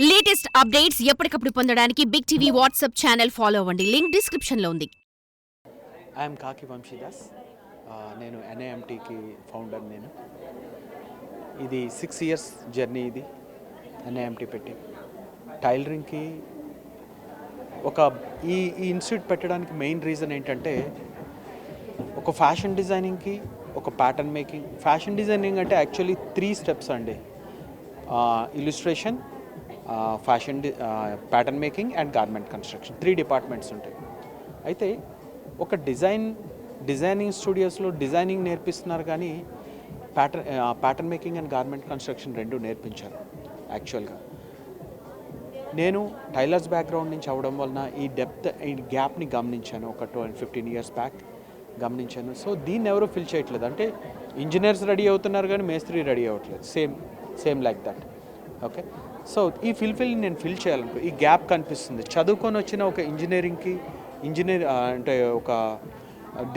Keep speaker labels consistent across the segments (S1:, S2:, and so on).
S1: Latest updates ఎప్పటికప్పుడు పొందడానికి big TV WhatsApp channel follow అవ్వండి. లింక్ డిస్క్రిప్షన్ లో ఉంది.
S2: ఐఎమ్ కాకి వంశీదాస్. నేను ఎన్ఐఎంటీకి ఫౌండర్. నేను ఇది 6 years జర్నీ. ఇది ఎన్ఐఎంటీ పెట్టి టైలరింగ్కి ఈ ఇన్స్టిట్యూట్ పెట్టడానికి మెయిన్ రీజన్ ఏంటంటే, ఒక ఫ్యాషన్ డిజైనింగ్కి, ఒక ప్యాటర్న్ మేకింగ్. ఫ్యాషన్ డిజైనింగ్ అంటే యాక్చువల్లీ 3 steps అండి. Illustration, fashion pattern making and garment construction, 3 departments ఉంటాయి. అయితే ఒక డిజైనింగ్ స్టూడియోస్లో డిజైనింగ్ నేర్పిస్తున్నారు, కానీ pattern making and garment construction 2 నేర్పించారు. యాక్చువల్గా నేను టైలర్స్ బ్యాక్గ్రౌండ్ నుంచి అవడం వలన ఈ గ్యాప్ని గమనించాను. ఒక 15 years బ్యాక్ గమనించాను. సో దీన్ని ఎవరు ఫిల్ చేయట్లేదు. అంటే ఇంజనీర్స్ రెడీ అవుతున్నారు, కానీ మేస్త్రి రెడీ అవ్వట్లేదు. Same like that. Okay, so ఈ నేను ఫిల్ చేయాలనుకో, ఈ గ్యాప్ కనిపిస్తుంది. చదువుకొని వచ్చిన ఒక ఇంజనీర్ అంటే ఒక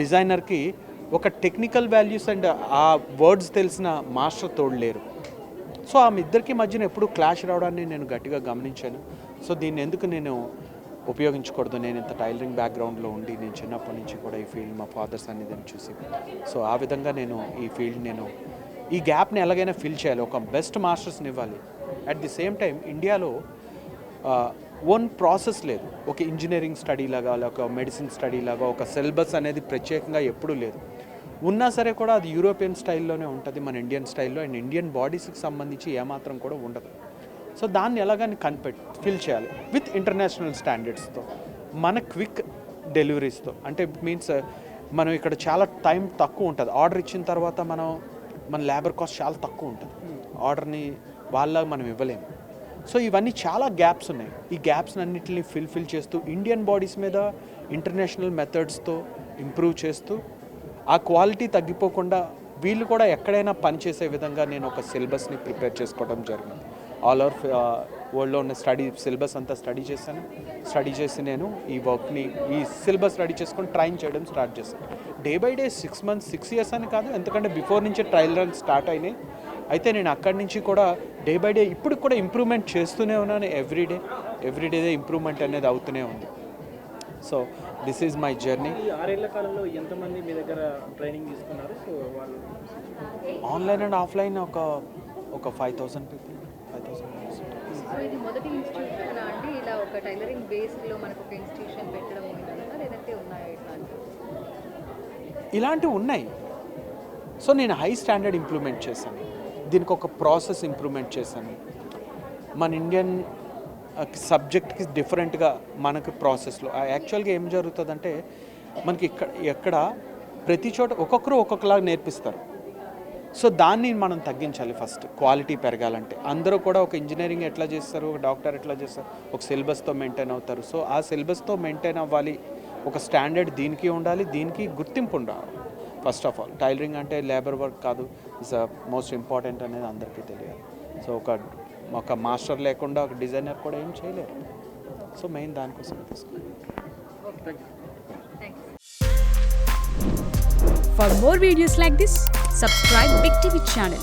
S2: డిజైనర్కి ఒక టెక్నికల్ వాల్యూస్ అండ్ ఆ వర్డ్స్ తెలిసిన మాస్టర్ తోడలేరు. సో ఆ ఇద్దరికి మధ్యన ఎప్పుడు క్లాష్ రావడాన్ని నేను గట్టిగా గమనించాను. సో దీన్ని ఎందుకు నేను ఉపయోగించకూడదు? నేను ఇంత టైలరింగ్ బ్యాక్గ్రౌండ్లో ఉండి, నేను చిన్నప్పటి నుంచి కూడా ఈ ఫీల్డ్ మా ఫాదర్స్ అనేది చూసి, సో ఆ విధంగా నేను ఈ గ్యాప్ని ఎలాగైనా ఫిల్ చేయాలి. ఒక బెస్ట్ మాస్టర్స్ని ఇవ్వాలి. అట్ ది సేమ్ టైం ఇండియాలో ఓన్ ప్రాసెస్ లేదు. ఒక ఇంజనీరింగ్ స్టడీ లాగా, ఒక మెడిసిన్ స్టడీ లాగా ఒక సిలబస్ అనేది ప్రత్యేకంగా ఎప్పుడూ లేదు. ఉన్నా సరే కూడా అది యూరోపియన్ స్టైల్లోనే ఉంటుంది, మన ఇండియన్ స్టైల్లో. అండ్ ఇండియన్ బాడీస్కి సంబంధించి ఏమాత్రం కూడా ఉండదు. సో దాన్ని ఎలాగని ఫిల్ చేయాలి విత్ ఇంటర్నేషనల్ స్టాండర్డ్స్తో, మన క్విక్ డెలివరీస్తో. అంటే మీన్స్ మనం ఇక్కడ చాలా టైం తక్కువ ఉంటుంది. ఆర్డర్ ఇచ్చిన తర్వాత మన లేబర్ కాస్ట్ చాలా తక్కువ ఉంటుంది. ఆర్డర్ని వాళ్ళ మనం ఇవ్వలేము. సో ఇవన్నీ చాలా గ్యాప్స్ ఉన్నాయి. ఈ గ్యాప్స్ అన్నింటినీ ఫిల్ చేస్తూ ఇండియన్ బాడీస్ మీద ఇంటర్నేషనల్ మెథడ్స్తో ఇంప్రూవ్ చేస్తూ, ఆ క్వాలిటీ తగ్గిపోకుండా వీళ్ళు కూడా ఎక్కడైనా పనిచేసే విధంగా నేను ఒక సిలబస్ని ప్రిపేర్ చేసుకోవడం జరిగింది. ఆల్ ఓవర్ వరల్డ్లో ఉన్న సిలబస్ అంతా స్టడీ చేసి నేను ఈ వర్క్ని, ఈ సిలబస్ రెడీ చేసుకొని ట్రైన్ చేయడం స్టార్ట్ చేశాను. Day by day 6 months 6 years అని కాదు, ఎందుకంటే బిఫోర్ నుంచే ట్రయల్ రన్ స్టార్ట్ అయినాయి. అయితే నేను అక్కడి నుంచి కూడా డే బై డే ఇప్పుడు కూడా ఇంప్రూవ్మెంట్ చేస్తూనే ఉన్నాను. ఎవ్రీడే ఇంప్రూవ్మెంట్ అనేది అవుతూనే ఉంది. So this is my journey.
S3: 6 ఏళ్ల కాలంలో ఎంతమంది మీ దగ్గర ట్రైనింగ్ తీసుకున్నారు? సో వాళ్ళు
S2: ఆన్లైన్ అండ్ ఆఫ్లైన్ ఒక 5,000 people. 5,000.
S4: సో ఇది మొదటి ఇన్స్టిట్యూషన్ అండి, ఇలా ఒక టైలరింగ్ బేస్లో మనకు ఒక ఇన్స్టిట్యూషన్ పెట్టడం ఉంటుందా, లేదంటే ఉన్నాయా
S2: ఇలాంటివి ఉన్నాయి. సో నేను హై స్టాండర్డ్ ఇంప్లిమెంట్ చేశాను. దీనికి ఒక ప్రాసెస్ ఇంప్రూవ్మెంట్ చేశాను. మన ఇండియన్ సబ్జెక్ట్కి డిఫరెంట్గా మనకు ప్రాసెస్లో యాక్చువల్గా ఏం జరుగుతుందంటే, మనకి ఎక్కడ ప్రతి చోట ఒక్కొక్కరు ఒక్కొక్కలాగా నేర్పిస్తారు. సో దాన్ని మనం తగ్గించాలి. ఫస్ట్ క్వాలిటీ పెరగాలంటే అందరూ కూడా ఒక ఇంజనీరింగ్ ఎట్లా చేస్తారు, ఒక డాక్టర్ ఎట్లా చేస్తారు, ఒక సిలబస్తో మెయింటైన్ అవుతారు. సో ఆ సిలబస్తో మెయింటైన్ అవ్వాలి. ఒక స్టాండర్డ్ దీనికి ఉండాలి, దీనికి గుర్తింపు ఉండాలి. ఫస్ట్ ఆఫ్ ఆల్ టైలరింగ్ అంటే లేబర్ వర్క్ కాదు, ఇట్స్ మోస్ట్ ఇంపార్టెంట్ అనేది అందరికీ తెలియాలి. సో ఒక మాస్టర్ లేకుండా ఒక డిజైనర్ కూడా ఏం చేయలేరు. సో మెయిన్ దానికోసం తీసుకోండి.
S5: For more videos like this, subscribe Big TV channel.